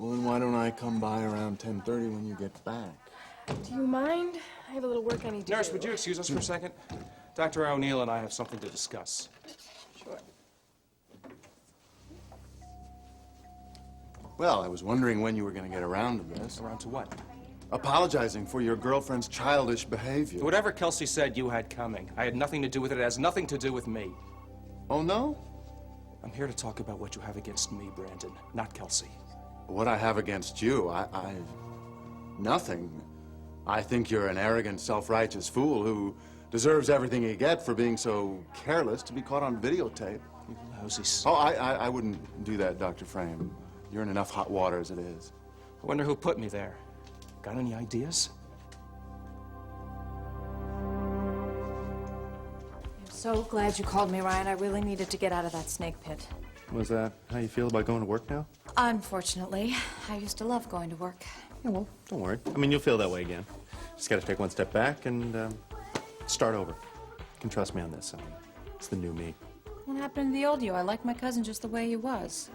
Well, then why don't I come by around 10:30 when you get back? Do you mind? I have a little work I need to do. Nurse, would you excuse us for a second? Dr. O'Neill and I have something to discuss. Sure. Well, I was wondering when you were going to get around to this. Around to what? Apologizing for your girlfriend's childish behavior. Whatever Kelsey said you had coming. I had nothing to do with it. It has nothing to do with me. Oh, no? I'm here to talk about what you have against me, Brandon, not Kelsey. What I have against you, I've nothing. I think you're an arrogant, self-righteous fool who deserves everything you get for being so careless to be caught on videotape. You lousy Oh, I wouldn't do that, Dr. Frame. You're in enough hot water as it is. I wonder who put me there. Got any ideas? I'm so glad you called me, Ryan. I really needed to get out of that snake pit. Was that how you feel about going to work now? Unfortunately, I used to love going to work. Yeah, well, don't worry. I mean, you'll feel that way again. Just got to take one step back and start over. You can trust me on this. It's the new me. What happened to the old you? I liked my cousin just the way he was.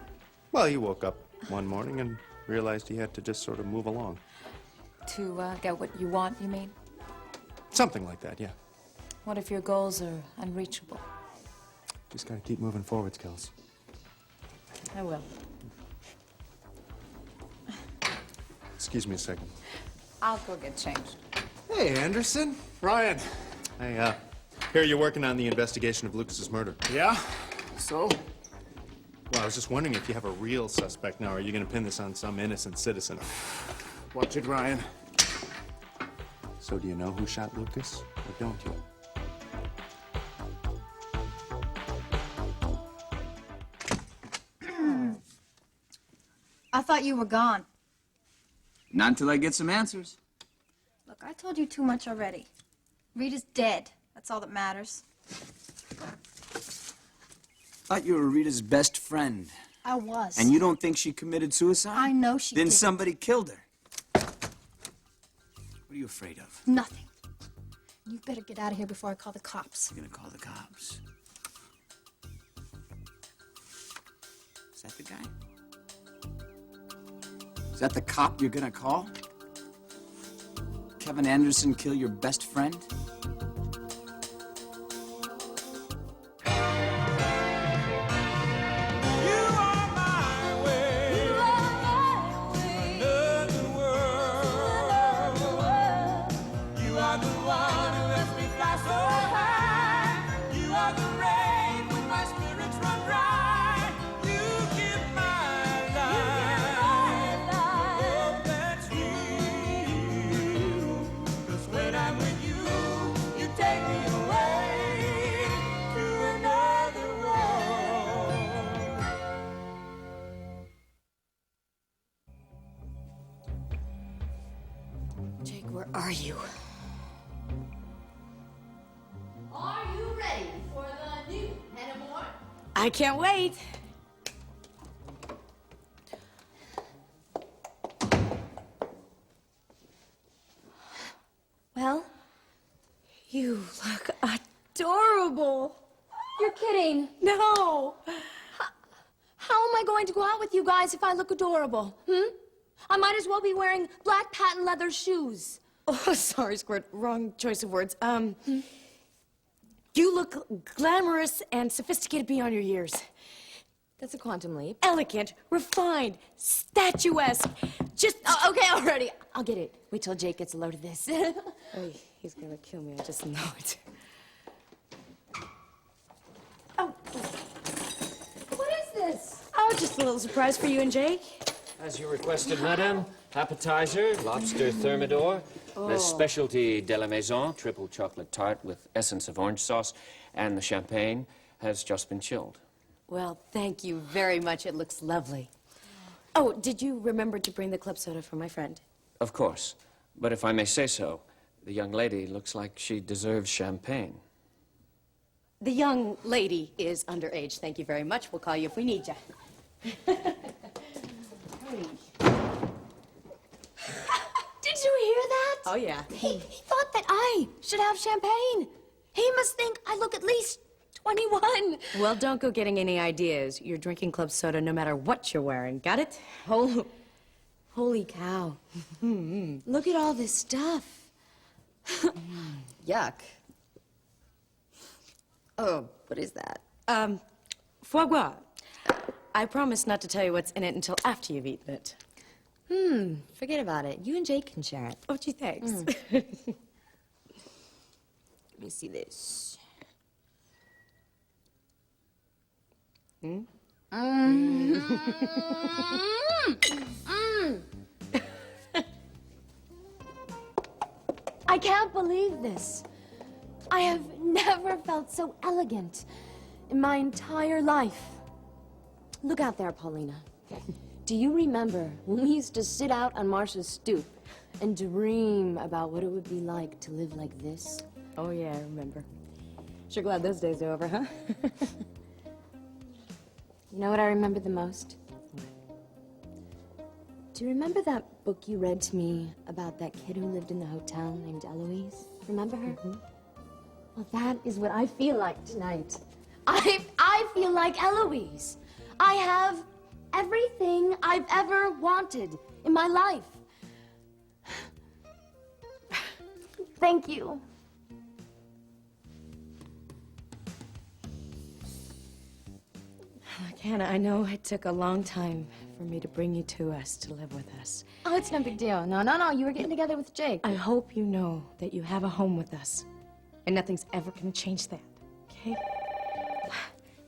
Well, you woke up one morning and realized you had to just sort of move along. To get what you want, you mean? Something like that, yeah. What if your goals are unreachable? Just got to keep moving forwards, Kels. I will. Excuse me a second. I'll go get changed. Hey, Anderson. Ryan. Hey, here you're working on the investigation of Lucas's murder. Yeah? So? Well, I was just wondering if you have a real suspect now, or are you going to pin this on some innocent citizen? Watch it, Ryan. So do you know who shot Lucas, or don't you? I thought you were gone. Not until I get some answers. Look, I told you too much already. Rita's dead. That's all that matters. Thought you were Rita's best friend. I was. And you don't think she committed suicide? I know she Then didn't. somebody killed her. What are you afraid of? Nothing. You better get out of here before I call the cops. You're gonna call the cops. Is that the guy? Is that the cop you're gonna call? Kevin Anderson kill your best friend? Jake, where are you? Are you ready for the new Hennemore? I can't wait. Well? You look adorable. You're kidding. No. How am I going to go out with you guys if I look adorable? I might as well be wearing black patent leather shoes. Oh, sorry, Squirt. Wrong choice of words. You look glamorous and sophisticated beyond your years. That's a quantum leap. Elegant, refined, statuesque. Just, Okay, already. I'll get it. Wait till Jake gets a load of this. Oh, he's gonna kill me. I just know it. oh, What is this? oh, just a little surprise for you and Jake. As you requested, madame, appetizer, lobster thermidor, the specialty de la maison, triple chocolate tart with essence of orange sauce, and the champagne has just been chilled. Well, thank you very much. It looks lovely. Oh, did you remember to bring the club soda for my friend? Of course. But if I may say so, the young lady looks like she deserves champagne. The young lady is underage. Thank you very much. We'll call you if we need you. Did you hear that? Oh, yeah. He thought that I should have champagne. He must think I look at least 21. Well, don't go getting any ideas. You're drinking club soda no matter what you're wearing. Got it? Oh, Holy cow. Look at all this stuff. Yuck. Oh, what is that? Foie gras. I promise not to tell you what's in it until after you've eaten it. Forget about it. You and Jake can share it. Oh, gee, thanks. Let me see this. I can't believe this. I have never felt so elegant in my entire life. Look out there, Paulina. Do you remember when we used to sit out on Marcia's stoop and dream about what it would be like to live like this? Oh, yeah, I remember. Sure glad those days are over, huh? You know what I remember the most? Do you remember that book you read to me about that kid who lived in the hotel named Eloise? Remember her? Well, that is what I feel like tonight. I feel like Eloise. I have everything I've ever wanted in my life. Thank you. Look, Hannah, I know it took a long time for me to bring you to us to live with us. Oh, it's no big deal. No. You were getting together with Jake. I hope you know that you have a home with us, and nothing's ever gonna change that, okay?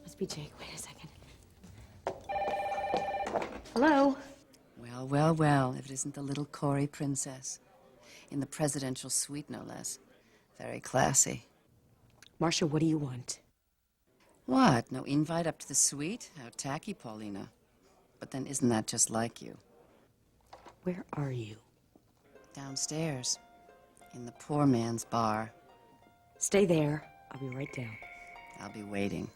Must be Jake. Wait a second. Hello? Well, if it isn't the little Cory princess. In the presidential suite, no less. Very classy. Marcia, what do you want? What? No invite up to the suite? How tacky, Paulina. But then isn't that just like you? Where are you? Downstairs. In the poor man's bar. Stay there. I'll be right down. I'll be waiting.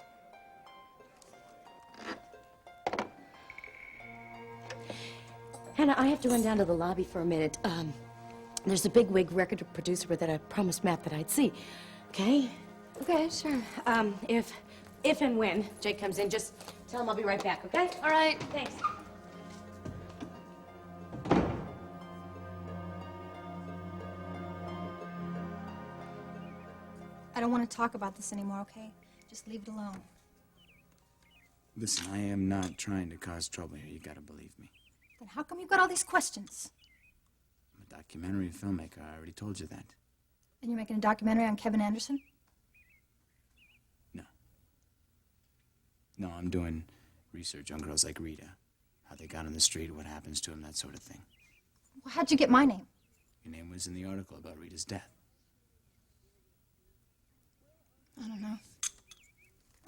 Hannah, I have to run down to the lobby for a minute. There's a bigwig record producer that I promised Matt that I'd see. Okay? Okay, sure. If and when Jake comes in, just tell him I'll be right back, okay? All right. Thanks. I don't want to talk about this anymore, okay? Just leave it alone. Listen, I am not trying to cause trouble here. You gotta believe me. Then how come you got all these questions? I'm a documentary filmmaker. I already told you that. And you're making a documentary on Kevin Anderson? No, I'm doing research on girls like Rita. How they got on the street, what happens to them, that sort of thing. Well, how'd you get my name? Your name was in the article about Rita's death. I don't know.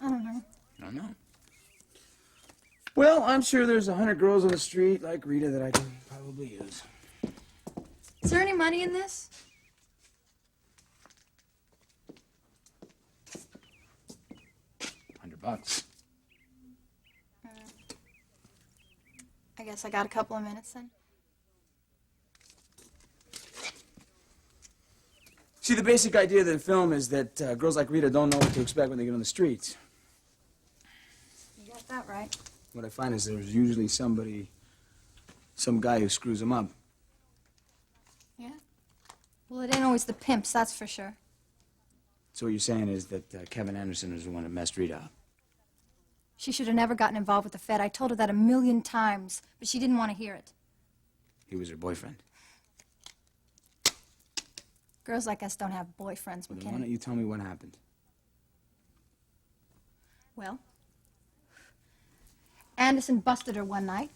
I don't know. Well, I'm sure there's 100 girls on the street like Rita that I can probably use. Is there any money in this? $100. I guess I got a couple of minutes then. See, the basic idea of the film is that girls like Rita don't know what to expect when they get on the streets. You got that right. What I find is there's usually some guy who screws them up. Yeah? Well, it ain't always the pimps, that's for sure. So what you're saying is that Kevin Anderson is the one that messed Rita up. She should have never gotten involved with the Fed. I told her that 1,000,000 times, but she didn't want to hear it. He was her boyfriend. Girls like us don't have boyfriends, Well, then why don't McKinnon. you tell me what happened? Well, Anderson busted her one night,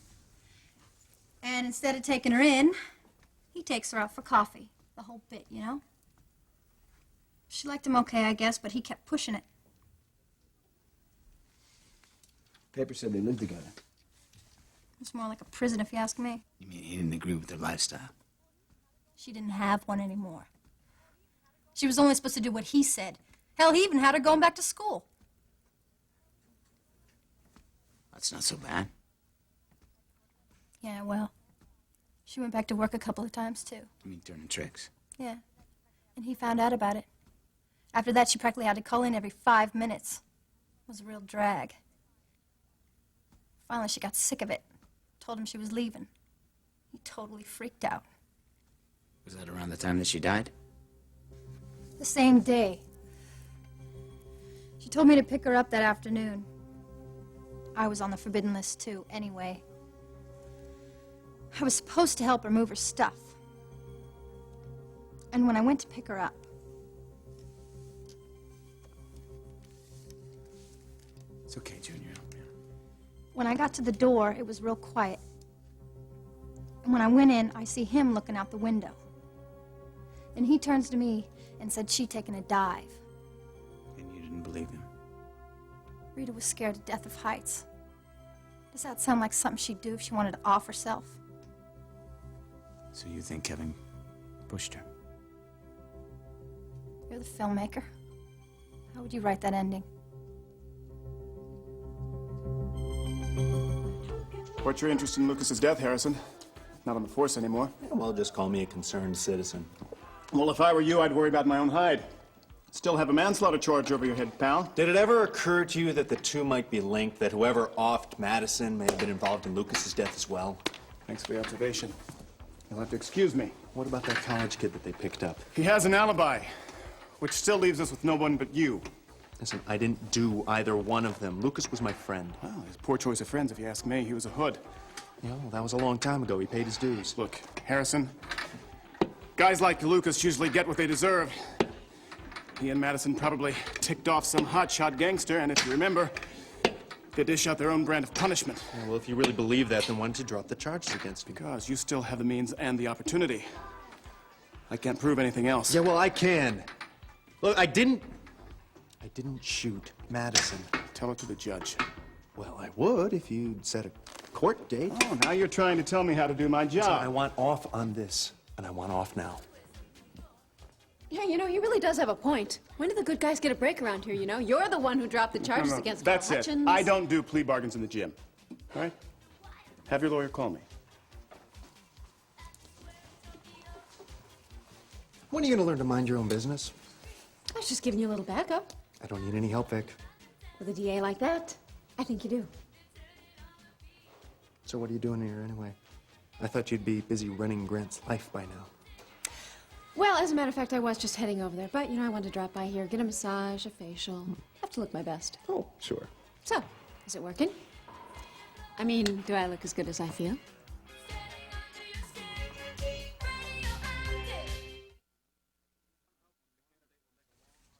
and instead of taking her in, he takes her out for coffee. The whole bit, you know? She liked him okay, I guess, but he kept pushing it. Paper said they lived together. It's more like a prison, if you ask me. You mean he didn't agree with their lifestyle? She didn't have one anymore. She was only supposed to do what he said. Hell, he even had her going back to school. That's not so bad. Yeah, well, she went back to work a couple of times, too. You mean turning tricks? Yeah, and he found out about it. After that, she practically had to call in every 5 minutes. It was a real drag. Finally, she got sick of it. Told him she was leaving. He totally freaked out. Was that around the time that she died? The same day. She told me to pick her up that afternoon. I was on the forbidden list too, anyway. I was supposed to help her move her stuff. And when I went to pick her up, It's okay, Junior. when I got to the door, it was real quiet. And when I went in, I see him looking out the window. Then he turns to me and said she'd taken a dive. And you didn't believe him? Rita was scared to death of heights. Does that sound like something she'd do if she wanted to off herself? So you think Kevin pushed her? You're the filmmaker. How would you write that ending? What's your interest in Lucas's death, Harrison? Not on the force anymore. Well, just call me a concerned citizen. Well, if I were you, I'd worry about my own hide. Still have a manslaughter charge over your head, pal. Did it ever occur to you that the two might be linked, that whoever offed Madison may have been involved in Lucas's death as well? Thanks for the observation. You'll have to excuse me. What about that college kid that they picked up? He has an alibi, which still leaves us with no one but you. Listen, I didn't do either one of them. Lucas was my friend. Well, his poor choice of friends, if you ask me. He was a hood. Yeah, well, that was a long time ago. He paid his dues. Look, Harrison, guys like Lucas usually get what they deserve. He and Madison probably ticked off some hotshot gangster, and if you remember, they dish out their own brand of punishment. Yeah, well, if you really believe that, then why don't you drop the charges against me? Because you still have the means and the opportunity. I can't prove anything else. Yeah, well, I can. Look, I didn't shoot Madison. Tell it to the judge. Well, I would if you'd set a court date. Oh, now you're trying to tell me how to do my So job. I want off on this, and I want off now. Yeah, you know, he really does have a point. When do the good guys get a break around here, you know? You're the one who dropped the charges against Carl That's it. Hutchins. I don't do plea bargains in the gym. All right? Have your lawyer call me. When are you going to learn to mind your own business? I was just giving you a little backup. I don't need any help, Vic. With a DA like that, I think you do. So what are you doing here anyway? I thought you'd be busy running Grant's life by now. Well, as a matter of fact, I was just heading over there. But, you know, I wanted to drop by here, get a massage, a facial. Have to look my best. Oh, sure. So, is it working? I mean, do I look as good as I feel?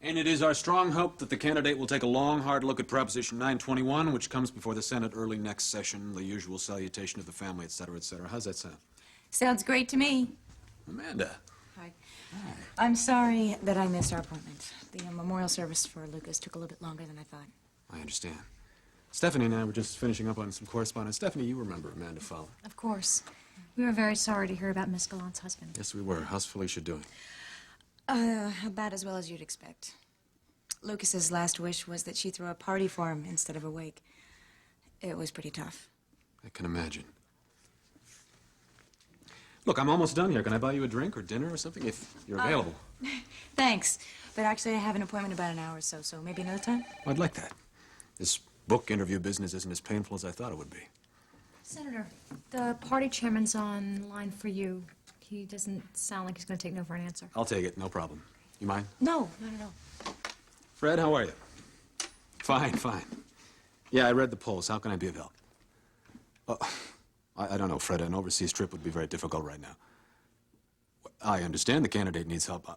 And it is our strong hope that the candidate will take a long, hard look at Proposition 921, which comes before the Senate early next session, the usual salutation of the family, et cetera, et cetera. How's that sound? Sounds great to me. Amanda. Hi. I'm sorry that I missed our appointment. The memorial service for Lucas took a little bit longer than I thought. I understand. Stephanie and I were just finishing up on some correspondence. Stephanie, you remember Amanda Fowler. Of course. We were very sorry to hear about Miss Gallant's husband. Yes, we were. How's Felicia doing? About as well as you'd expect. Lucas's last wish was that she throw a party for him instead of a wake. It was pretty tough. I can imagine. Look, I'm almost done here. Can I buy you a drink or dinner or something if you're available? Thanks. But actually, I have an appointment in about an hour or so, so maybe another time? I'd like that. This book interview business isn't as painful as I thought it would be. Senator, the party chairman's on line for you. He doesn't sound like he's going to take no for an answer. I'll take it, no problem. You mind? No, not at all. Fred, how are you? Fine, fine. Yeah, I read the polls. How can I be of help? I don't know, Fred. An overseas trip would be very difficult right now. I understand the candidate needs help.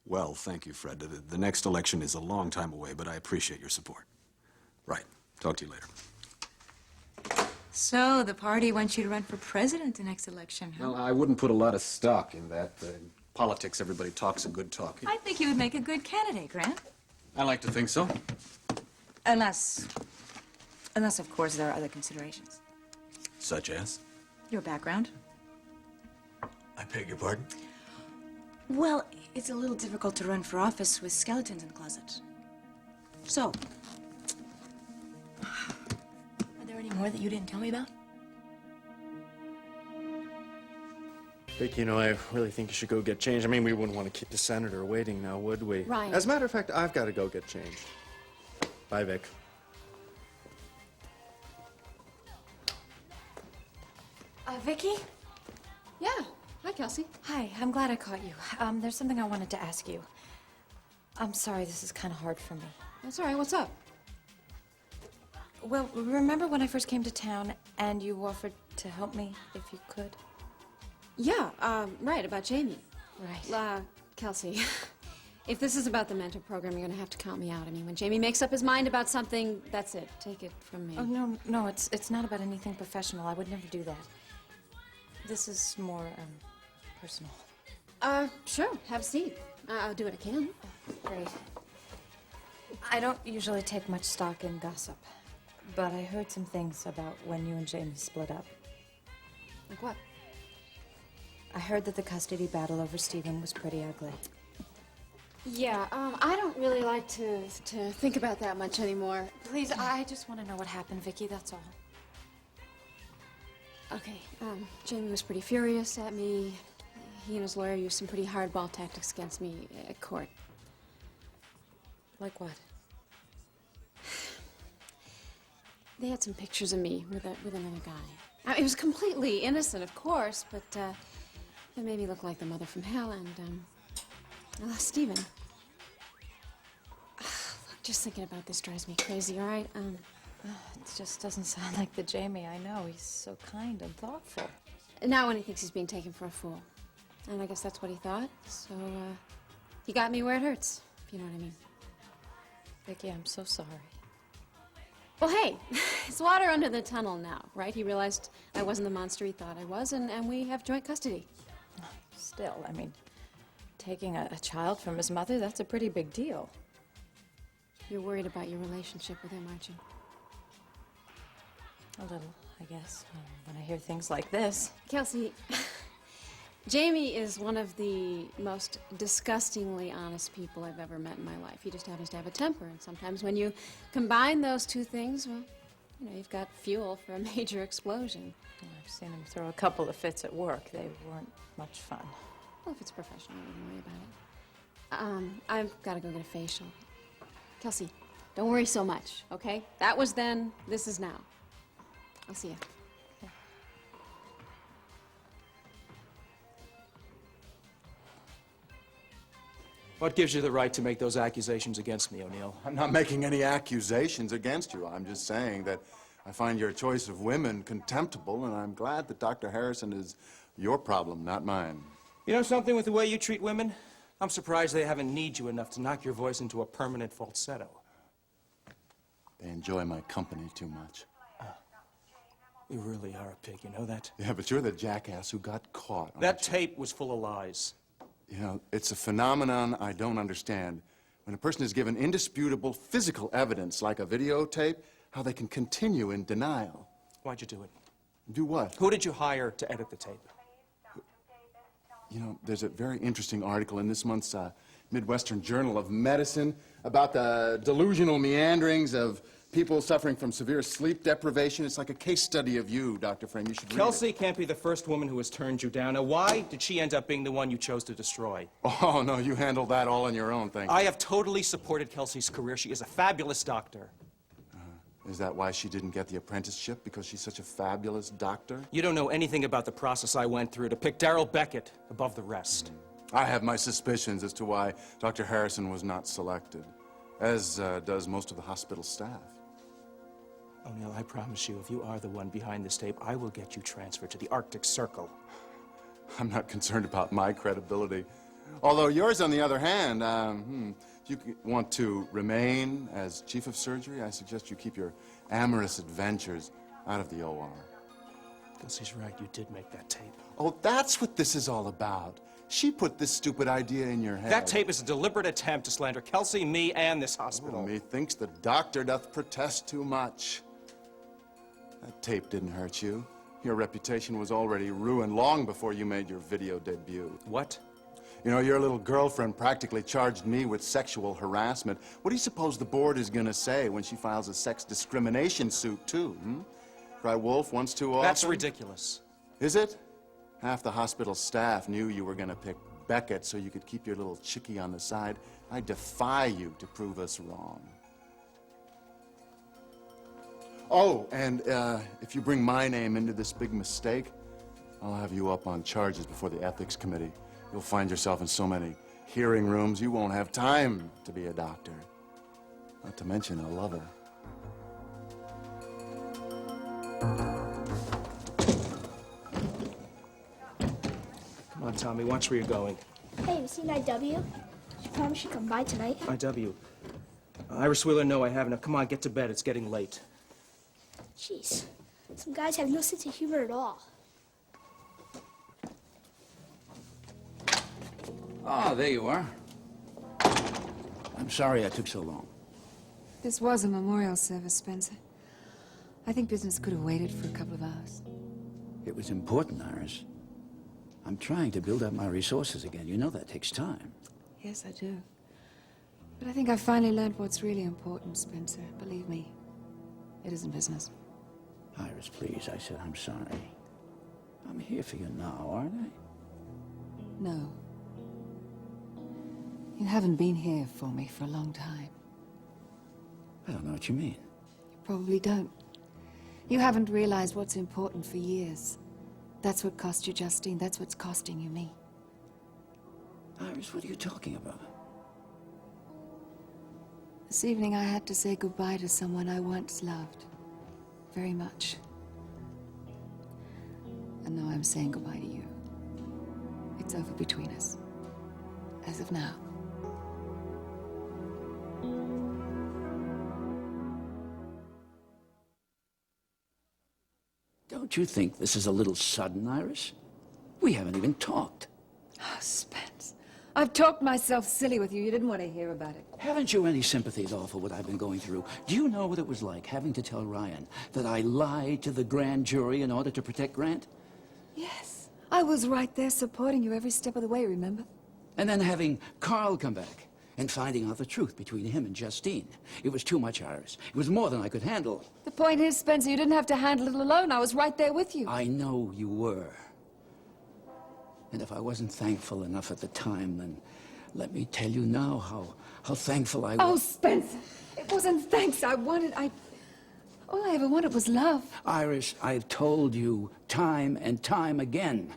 Well, thank you, Fred. The next election is a long time away, but I appreciate your support. Right. Talk to you later. So, the party wants you to run for president the next election, huh? Well, I wouldn't put a lot of stock in that. Politics, everybody talks a good talk. I think you would make a good candidate, Grant. I like to think so. Unless, of course, there are other considerations. Such as? Your background. I beg your pardon? Well, it's a little difficult to run for office with skeletons in the closet. So, are there any more that you didn't tell me about? Vic, you know, I really think you should go get changed. I mean, we wouldn't want to keep the senator waiting now, would we? Right. As a matter of fact, I've got to go get changed. Bye, Vic. Vicky? Yeah. Hi, Kelsey. Hi, I'm glad I caught you. There's something I wanted to ask you. I'm sorry, this is kind of hard for me. That's all right. What's up? Well, remember when I first came to town and you offered to help me if you could? Yeah, right, about Jamie. Right. Kelsey, if this is about the mentor program, you're gonna have to count me out. I mean, when Jamie makes up his mind about something, that's it. Take it from me. Oh, no, it's not about anything professional. I would never do that. This is more, personal. Sure, have a seat. I'll do what I can. Great. I don't usually take much stock in gossip, but I heard some things about when you and Jamie split up. Like what? I heard that the custody battle over Stephen was pretty ugly. Yeah, I don't really like to think about that much anymore. Please, I just want to know what happened, Vicky, that's all. Okay, Jamie was pretty furious at me. He and his lawyer used some pretty hardball tactics against me at court. Like what? They had some pictures of me with another guy. It was completely innocent, of course, but it made me look like the mother from hell, and Stephen. Look, just thinking about this drives me crazy, all right? It just doesn't sound like the Jamie I know. He's so kind and thoughtful. Now when he thinks he's being taken for a fool. And I guess that's what he thought, so he got me where it hurts, if you know what I mean. Vicky, I'm so sorry. Well, hey, it's water under the tunnel now, right? He realized I wasn't the monster he thought I was, and we have joint custody. Still, I mean, taking a child from his mother, that's a pretty big deal. You're worried about your relationship with him, aren't you? A little, I guess, when I hear things like this. Kelsey, Jamie is one of the most disgustingly honest people I've ever met in my life. He just happens to have a temper, and sometimes when you combine those two things, well, you know, you've got fuel for a major explosion. Well, I've seen him throw a couple of fits at work. They weren't much fun. Well, if it's professional, I wouldn't worry about it. I've got to go get a facial. Kelsey, don't worry so much, okay? That was then, this is now. I'll see you. What gives you the right to make those accusations against me, O'Neill? I'm not making any accusations against you. I'm just saying that I find your choice of women contemptible, and I'm glad that Dr. Harrison is your problem, not mine. You know something with the way you treat women? I'm surprised they haven't kneed you enough to knock your voice into a permanent falsetto. They enjoy my company too much. You really are a pig, you know that? Yeah, but you're the jackass who got caught. That tape was full of lies. You know, it's a phenomenon I don't understand. When a person is given indisputable physical evidence, like a videotape, how they can continue in denial. Why'd you do it? Do what? Who did you hire to edit the tape? You know, there's a very interesting article in this month's Midwestern Journal of Medicine about the delusional meanderings of people suffering from severe sleep deprivation. It's like a case study of you, Dr. Frame. You should read Kelsey can't be the first woman who has turned you down. Now, why did she end up being the one you chose to destroy? Oh, no, you handled that all on your own, thank you. I have totally supported Kelsey's career. She is a fabulous doctor. Is that why she didn't get the apprenticeship? Because she's such a fabulous doctor? You don't know anything about the process I went through to pick Darrell Beckett above the rest. I have my suspicions as to why Dr. Harrison was not selected, as does most of the hospital staff. O'Neill, I promise you, if you are the one behind this tape, I will get you transferred to the Arctic Circle. I'm not concerned about my credibility. Although yours, on the other hand, if you want to remain as chief of surgery, I suggest you keep your amorous adventures out of the OR. Kelsey's right, you did make that tape. Oh, that's what this is all about. She put this stupid idea in your head. That tape is a deliberate attempt to slander Kelsey, me, and this hospital. Oh, methinks the doctor doth protest too much. That tape didn't hurt you. Your reputation was already ruined long before you made your video debut. What? You know, your little girlfriend practically charged me with sexual harassment. What do you suppose the board is going to say when she files a sex discrimination suit, too? Cry wolf once too often? That's ridiculous. Is it? Half the hospital staff knew you were going to pick Beckett so you could keep your little chickie on the side. I defy you to prove us wrong. Oh, and if you bring my name into this big mistake, I'll have you up on charges before the ethics committee. You'll find yourself in so many hearing rooms, you won't have time to be a doctor. Not to mention a lover. Come on, Tommy, watch where you're going. Hey, you seen IW? She promised she'd come by tonight. IW. Iris Wheeler, no, I haven't. Now, come on, get to bed. It's getting late. Jeez, some guys have no sense of humor at all. Ah, there you are. I'm sorry I took so long. This was a memorial service, Spencer. I think business could have waited for a couple of hours. It was important, Iris. I'm trying to build up my resources again. You know that takes time. Yes, I do. But I think I finally learned what's really important, Spencer. Believe me, it isn't business. Iris, please, I said I'm sorry. I'm here for you now, aren't I? No. You haven't been here for me for a long time. I don't know what you mean. You probably don't. You haven't realized what's important for years. That's what cost you Justine. That's what's costing you me. Iris, what are you talking about? This evening I had to say goodbye to someone I once loved. Very much. And now I'm saying goodbye to you. It's over between us. As of now. Don't you think this is a little sudden, Iris? We haven't even talked. Oh, Spence. I've talked myself silly with you. You didn't want to hear about it. Haven't you any sympathy at all for what I've been going through? Do you know what it was like having to tell Ryan that I lied to the grand jury in order to protect Grant? Yes. I was right there supporting you every step of the way, remember? And then having Carl come back and finding out the truth between him and Justine. It was too much, Iris. It was more than I could handle. The point is, Spencer, you didn't have to handle it alone. I was right there with you. I know you were. And if I wasn't thankful enough at the time, then let me tell you now how thankful I was. Oh, Spencer, it wasn't thanks I wanted. All I ever wanted was love. Iris, I've told you time and time again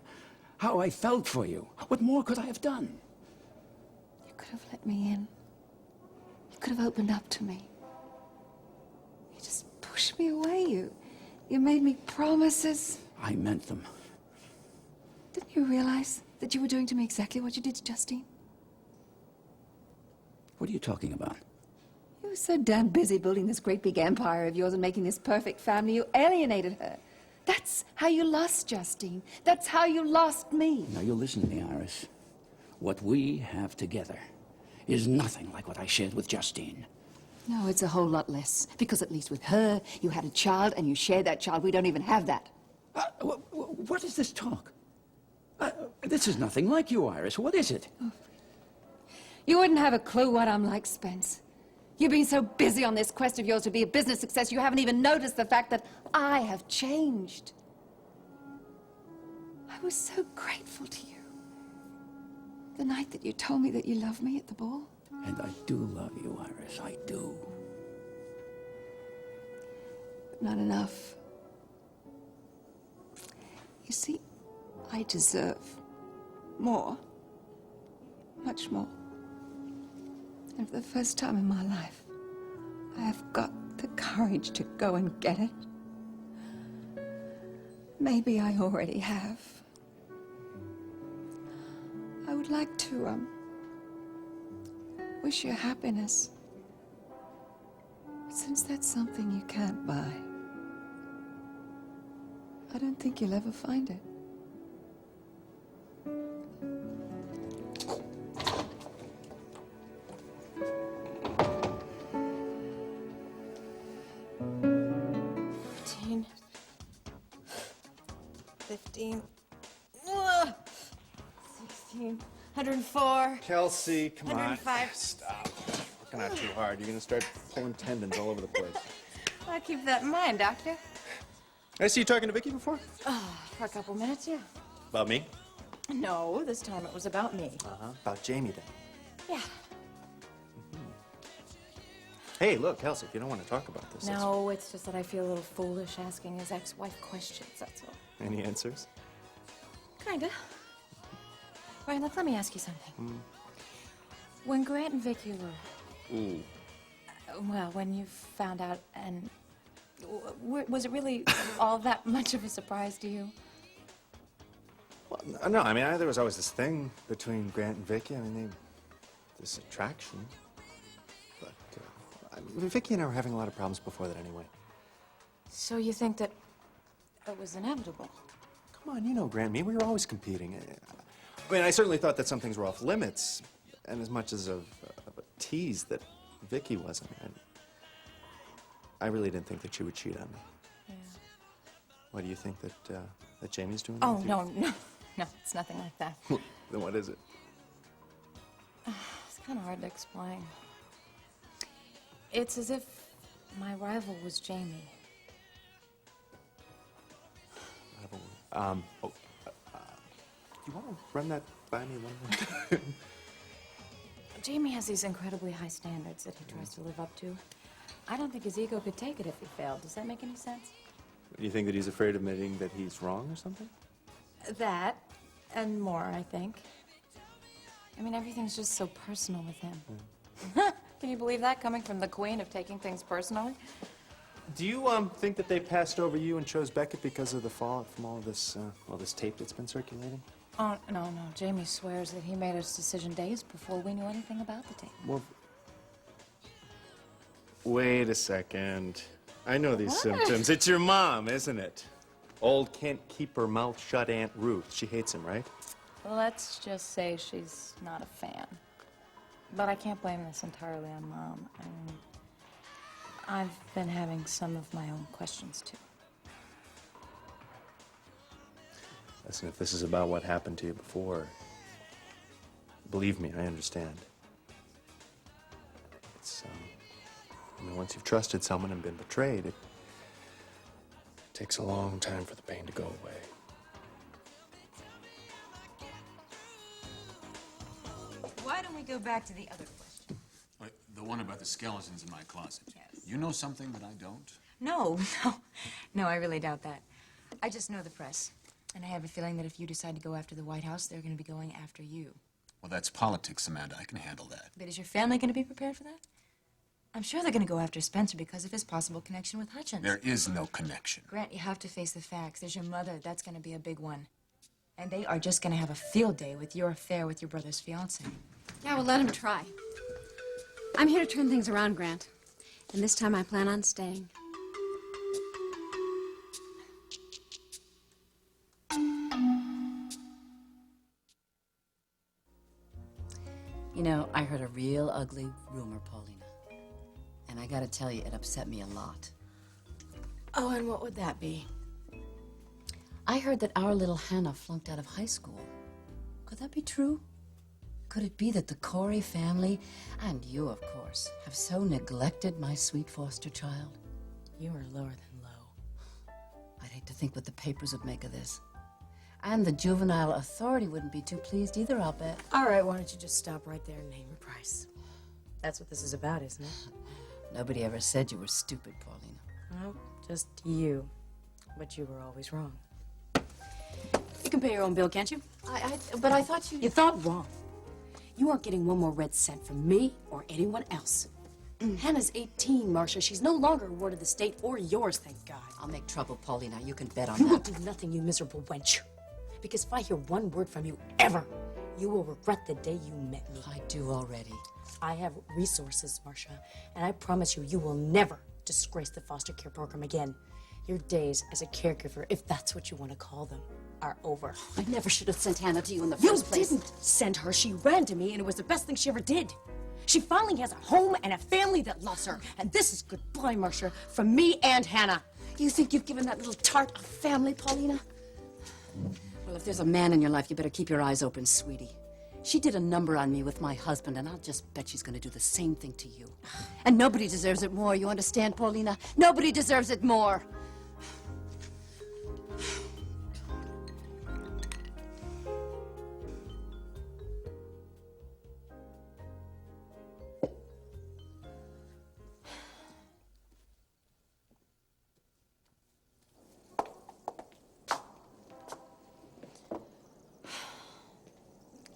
how I felt for you. What more could I have done? You could have let me in. You could have opened up to me. You just pushed me away. You made me promises. I meant them. Didn't you realize that you were doing to me exactly what you did to Justine? What are you talking about? You were so damn busy building this great big empire of yours and making this perfect family, you alienated her. That's how you lost Justine. That's how you lost me. Now, you listen to me, Iris. What we have together is nothing like what I shared with Justine. No, it's a whole lot less. Because at least with her, you had a child and you shared that child. We don't even have that. What is this talk? This is nothing like you, Iris. What is it? Oh. You wouldn't have a clue what I'm like, Spence. You've been so busy on this quest of yours to be a business success, you haven't even noticed the fact that I have changed. I was so grateful to you. The night that you told me that you loved me at the ball. And I do love you, Iris. I do. But not enough. You see, I deserve more. Much more. And for the first time in my life, I have got the courage to go and get it. Maybe I already have. I would like to, wish you happiness. But since that's something you can't buy, I don't think you'll ever find it. $15, 16, 104. Kelsey, come on. 105. Stop. Working out too hard. You're going to start pulling tendons all over the place. I'll keep that in mind, Doctor. I see you talking to Vicky before? For a couple minutes, yeah. About me? No, this time it was about me. Uh-huh. About Jamie, then. Yeah. Hey, look, Kelsey, if you don't want to talk about this, that's No, it's just that I feel a little foolish asking his ex-wife questions, that's all. Any answers? Kinda. Ryan, let me ask you something. When Grant and Vicky were... Ooh. Well, when you found out and... Was it really all that much of a surprise to you? Well, no, I mean, there was always this thing between Grant and Vicky. I mean, this attraction. But Vicky and I were having a lot of problems before that anyway. So you think that it was inevitable? Come on, you know Grant and me, we were always competing. I mean, I certainly thought that some things were off limits, and as much as of a tease that Vicky wasn't. I really didn't think that she would cheat on me. Yeah. Why do you think that Jamie's doing? Oh, with you? no, it's nothing like that. Then what is it? It's kind of hard to explain. It's as if my rival was Jamie. You want to run that by me one more time? Jamie has these incredibly high standards that he tries to live up to. I don't think his ego could take it if he failed. Does that make any sense? Do you think that he's afraid of admitting that he's wrong or something? That, and more, I think. I mean, everything's just so personal with him. Can you believe that, coming from the queen of taking things personally? Do you think that they passed over you and chose Beckett because of the fallout from all this tape that's been circulating? Oh, no. Jamie swears that he made his decision days before we knew anything about the tape. Well, wait a second. I know these symptoms. It's your mom, isn't it? Old can't keep her mouth shut Aunt Ruth. She hates him, right? Let's just say she's not a fan. But I can't blame this entirely on Mom. I mean, I've been having some of my own questions, too. Listen, if this is about what happened to you before, believe me, I understand. It's, I mean, once you've trusted someone and been betrayed, it takes a long time for the pain to go away. Why don't we go back to the other question? The one about the skeletons in my closet. Yes. You know something that I don't? No, I really doubt that. I just know the press. And I have a feeling that if you decide to go after the White House, they're going to be going after you. Well, that's politics, Amanda. I can handle that. But is your family going to be prepared for that? I'm sure they're going to go after Spencer because of his possible connection with Hutchins. There is no connection. Grant, you have to face the facts. There's your mother. That's going to be a big one. And they are just going to have a field day with your affair with your brother's fiancée. Yeah, well, let him try. I'm here to turn things around, Grant. And this time I plan on staying. You know, I heard a real ugly rumor, Paulina. And I gotta tell you, it upset me a lot. Oh, and what would that be? I heard that our little Hannah flunked out of high school. Could that be true? Could it be that the Corey family, and you, of course, have so neglected my sweet foster child? You are lower than low. I'd hate to think what the papers would make of this. And the juvenile authority wouldn't be too pleased either, I'll bet. All right, why don't you just stop right there and name your price? That's what this is about, isn't it? Nobody ever said you were stupid, Paulina. Well, just you. But you were always wrong. You can pay your own bill, can't you? But I thought you... You thought wrong. You aren't getting one more red cent from me or anyone else. Hannah's 18, Marcia. She's no longer a ward of the state or yours, thank God. I'll make trouble, Paulina. You can bet on You that. will do nothing, you miserable wench. Because if I hear one word from you ever, you will regret the day you met me. I do already. I have resources, Marcia, and I promise you, you will never disgrace the foster care program again. Your days as a caregiver, if that's what you want to call them, are over. I never should have sent Hannah to you in the first place. You didn't send her. She ran to me, and it was the best thing she ever did. She finally has a home and a family that loves her. And this is goodbye, Marcia, from me and Hannah. You think you've given that little tart a family, Paulina? Well, if there's a man in your life, you better keep your eyes open, sweetie. She did a number on me with my husband, and I'll just bet she's going to do the same thing to you. And nobody deserves it more, you understand, Paulina? Nobody deserves it more.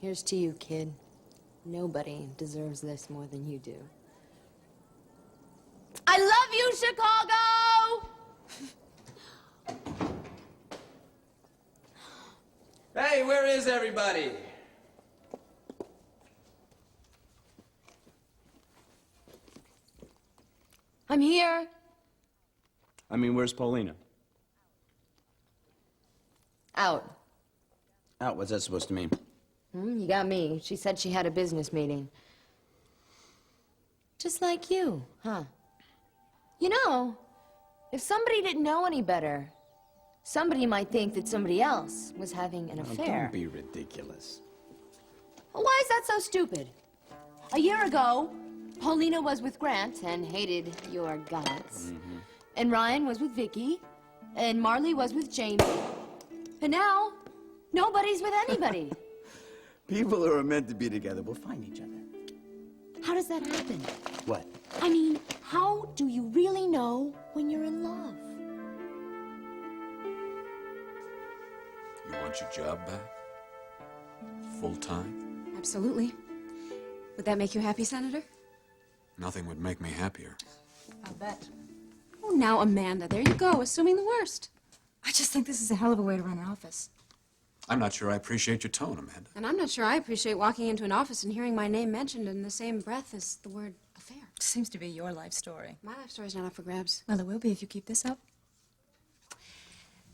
Here's to you, kid. Nobody deserves this more than you do. I love you, Chicago! Hey, where is everybody? I'm here. I mean, where's Paulina? Out. Out, what's that supposed to mean? You got me. She said she had a business meeting. Just like you, huh? You know, if somebody didn't know any better, somebody might think that somebody else was having an affair. Don't be ridiculous. Why is that so stupid? A year ago, Paulina was with Grant and hated your guts. And Ryan was with Vicky. And Marley was with Jamie. And now, nobody's with anybody. People who are meant to be together will find each other. How does that happen? What? I mean, how do you really know when you're in love? You want your job back? Full time? Absolutely. Would that make you happy, Senator? Nothing would make me happier. I'll bet. Oh, now, Amanda, there you go, assuming the worst. I just think this is a hell of a way to run an office. I'm not sure I appreciate your tone, Amanda. And I'm not sure I appreciate walking into an office and hearing my name mentioned in the same breath as the word affair. Seems to be your life story. My life story's not up for grabs. Well, it will be if you keep this up.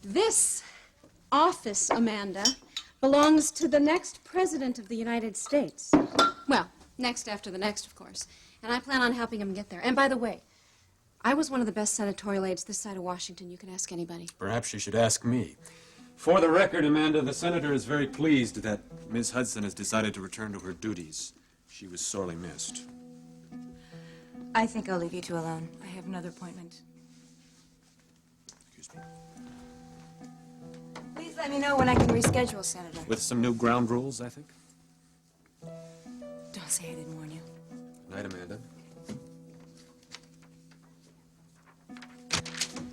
This office, Amanda, belongs to the next president of the United States. Well, next after the next, of course. And I plan on helping him get there. And by the way, I was one of the best senatorial aides this side of Washington. You can ask anybody. Perhaps you should ask me. For the record, Amanda, the senator is very pleased that Ms. Hudson has decided to return to her duties. She was sorely missed. I think I'll leave you two alone. I have another appointment. Excuse me. Please let me know when I can reschedule, Senator. With some new ground rules, I think. Don't say I didn't warn you. Night, Amanda.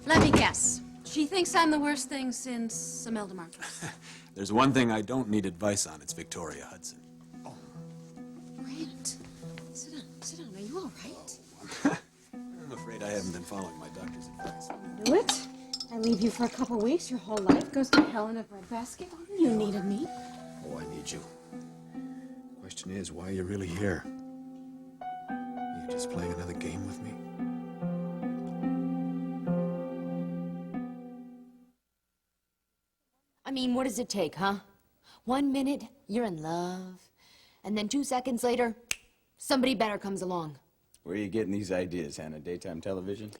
Let me guess. She thinks I'm the worst thing since Imelda Marcos. There's one thing I don't need advice on. It's Victoria Hudson. Grant, sit down. Sit down. Are you all right? I'm afraid I haven't been following my doctor's advice. Do it. I leave you for a couple weeks. Your whole life goes to hell in a breadbasket. You needed me. Oh, I need you. Question is, why are you really here? Are you just playing another game with me? I mean, what does it take, huh? 1 minute, you're in love. And then 2 seconds later, somebody better comes along. Where are you getting these ideas, Hannah? Daytime television?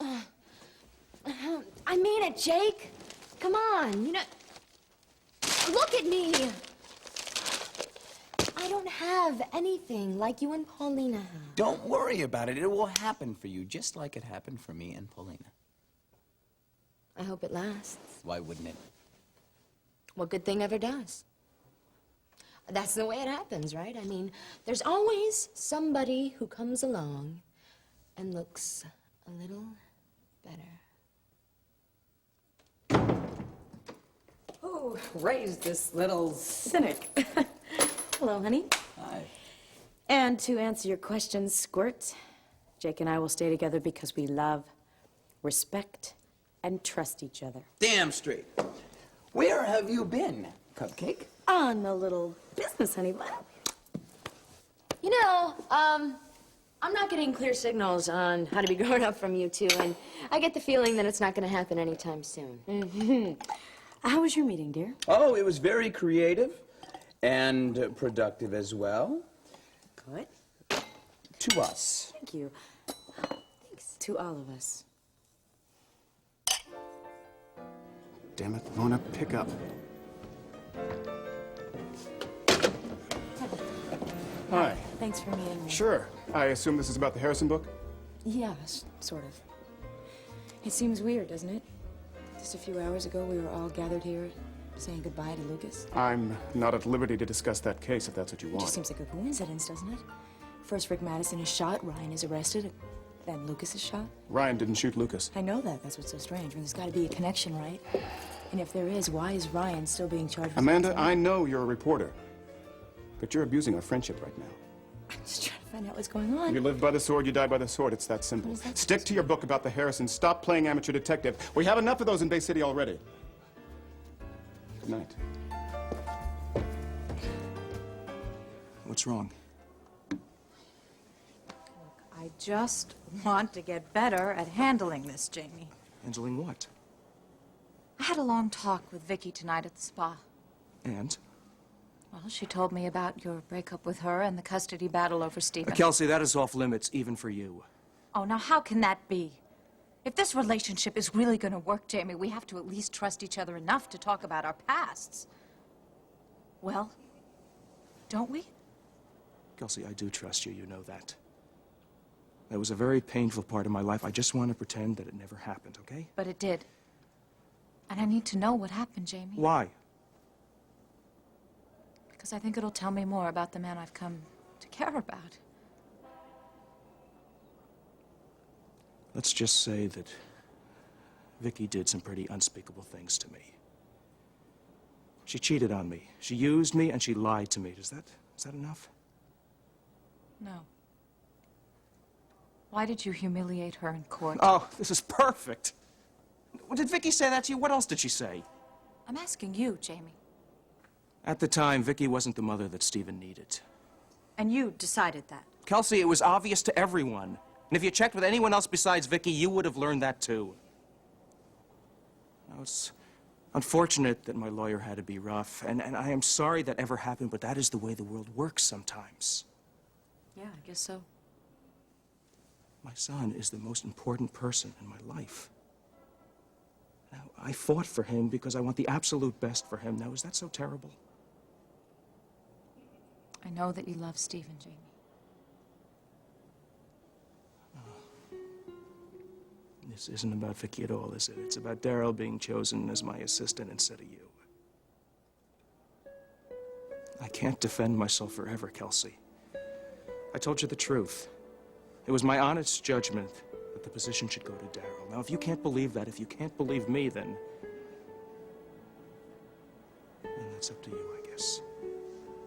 I mean it, Jake. Come on, you know... Look at me. I don't have anything like you and Paulina have. Don't worry about it. It will happen for you, just like it happened for me and Paulina. I hope it lasts. Why wouldn't it? What good thing ever does? That's the way it happens, right? I mean, there's always somebody who comes along and looks a little better. Oh, raise this little cynic. Hello, honey. Hi. And to answer your question, Squirt, Jake and I will stay together because we love, respect, and trust each other. Damn straight. Where have you been, Cupcake? On a little business, honey bun. You know, I'm not getting clear signals on how to be grown up from you two, and I get the feeling that it's not going to happen anytime soon. How was your meeting, dear? Oh, it was very creative and productive as well. Good. To us. Thank you. Thanks to all of us. Damn it, Mona, pick up. Hi. Thanks for meeting me. Sure. I assume this is about the Harrison book? Yes, sort of. It seems weird, doesn't it? Just a few hours ago, we were all gathered here saying goodbye to Lucas. I'm not at liberty to discuss that case if that's what you It want. just seems like a coincidence, doesn't it? First, Rick Madison is shot, Ryan is arrested, then Lucas is shot. Ryan didn't shoot Lucas. I know that. That's what's so strange. I mean, there's got to be a connection, right? And if there is, why is Ryan still being charged with Amanda, something? I know you're a reporter. But you're abusing our friendship right now. I'm just trying to find out what's going on. You live by the sword, you die by the sword. It's that simple. What is that Stick to your book about the Harrisons. Stop playing amateur detective. We have enough of those in Bay City already. Good night. What's wrong? I just want to get better at handling this, Jamie. Handling what? I had a long talk with Vicky tonight at the spa. And? Well, she told me about your breakup with her and the custody battle over Stephen. Kelsey, that is off limits, even for you. Oh, now how can that be? If this relationship is really going to work, Jamie, we have to at least trust each other enough to talk about our pasts. Well, don't we? Kelsey, I do trust you, you know that. That was a very painful part of my life. I just want to pretend that it never happened, okay? But it did. And I need to know what happened, Jamie. Why? Because I think it'll tell me more about the man I've come to care about. Let's just say that Vicky did some pretty unspeakable things to me. She cheated on me. She used me and she lied to me. Is that enough? No. Why did you humiliate her in court? Oh, this is perfect. Did Vicky say that to you? What else did she say? I'm asking you, Jamie. At the time, Vicky wasn't the mother that Stephen needed. And you decided that. Kelsey, it was obvious to everyone. And if you checked with anyone else besides Vicky, you would have learned that too. Now, it's unfortunate that my lawyer had to be rough, and I am sorry that ever happened, but that is the way the world works sometimes. Yeah, I guess so. My son is the most important person in my life. Now, I fought for him because I want the absolute best for him. Now, is that so terrible? I know that you love Stephen, Jamie. This isn't about Vicky at all, is it? It's about Daryl being chosen as my assistant instead of you. I can't defend myself forever, Kelsey. I told you the truth. It was my honest judgment that the position should go to Daryl. Now, if you can't believe that, if you can't believe me, then that's up to you, I guess.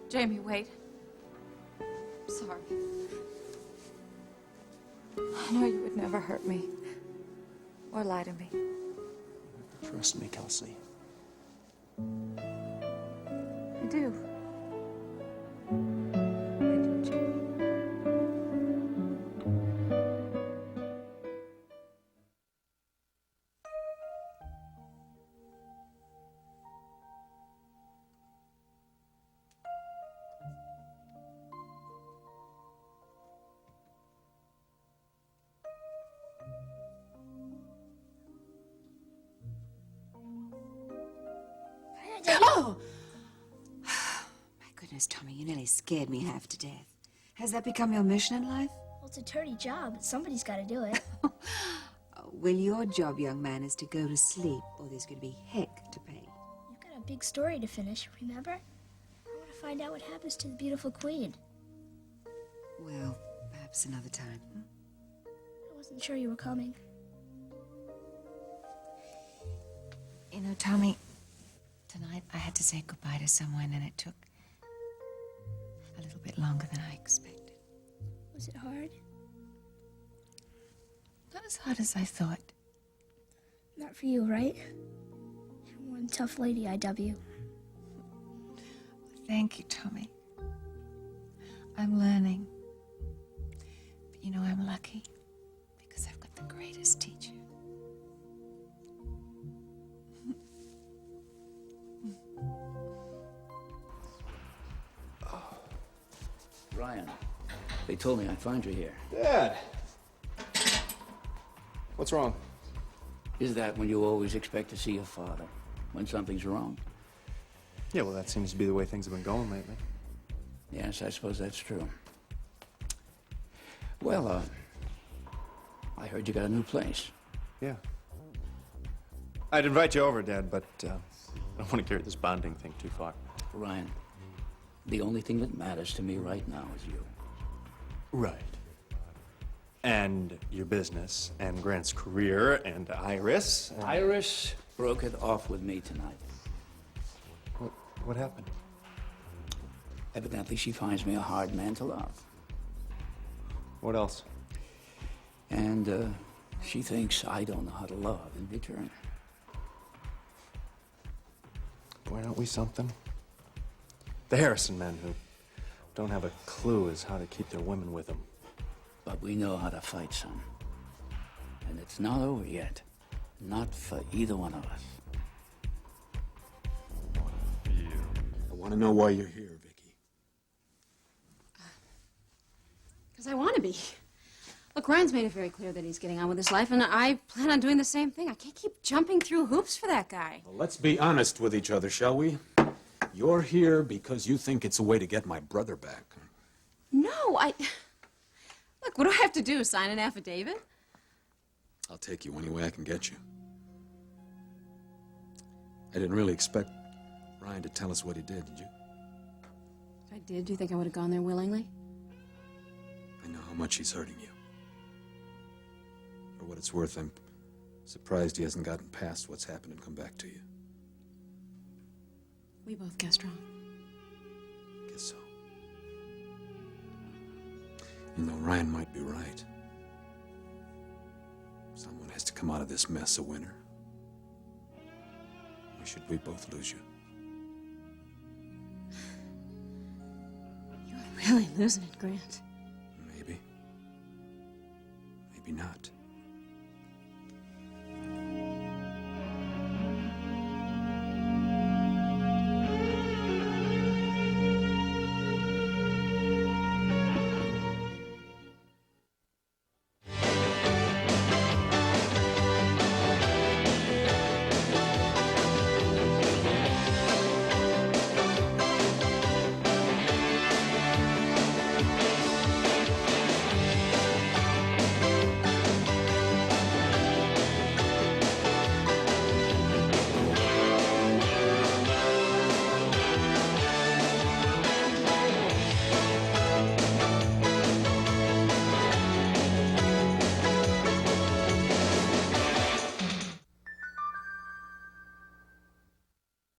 Jamie, wait. Sorry. I know you would never hurt me. Or lie to me. Trust me, Kelsey. I do. Oh! My goodness, Tommy, you nearly scared me half to death. Has that become your mission in life? Well, it's a dirty job. Somebody's got to do it. Well, your job, young man, is to go to sleep, or there's going to be heck to pay. You've got a big story to finish, remember? I want to find out what happens to the beautiful queen. Well, perhaps another time. I wasn't sure you were coming. You know, Tommy, tonight I had to say goodbye to someone, and it took a little bit longer than I expected. Was it hard? Not as hard as I thought. Not for you, right? You're one tough lady, IW. Thank you, Tommy. I'm learning. But you know, I'm lucky because I've got the greatest teacher. Ryan, they told me I'd find you here. Dad! What's wrong? Is that when you always expect to see your father? When something's wrong? Yeah, well, that seems to be the way things have been going lately. Yes, I suppose that's true. Well, I heard you got a new place. Yeah. I'd invite you over, Dad, but I don't want to carry this bonding thing too far. Ryan, the only thing that matters to me right now is you. Right. And your business, and Grant's career, and Iris. And... Iris broke it off with me tonight. What happened? Evidently, she finds me a hard man to love. What else? And she thinks I don't know how to love in return. Boy, aren't we something? The Harrison men who don't have a clue as how to keep their women with them. But we know how to fight, son. And it's not over yet. Not for either one of us. I want to know why you're here, Vicky. Because I want to be. Look, Ryan's made it very clear that he's getting on with his life, and I plan on doing the same thing. I can't keep jumping through hoops for that guy. Well, let's be honest with each other, shall we? You're here because you think it's a way to get my brother back. No, Look, what do I have to do? Sign an affidavit? I'll take you any way I can get you. I didn't really expect Ryan to tell us what he did you? If I did, do you think I would have gone there willingly? I know how much he's hurting you. For what it's worth, I'm surprised he hasn't gotten past what's happened and come back to you. We both guessed wrong. Guess so. You know, Ryan might be right. Someone has to come out of this mess a winner. Why should we both lose you? You're really losing it, Grant. Maybe. Maybe not.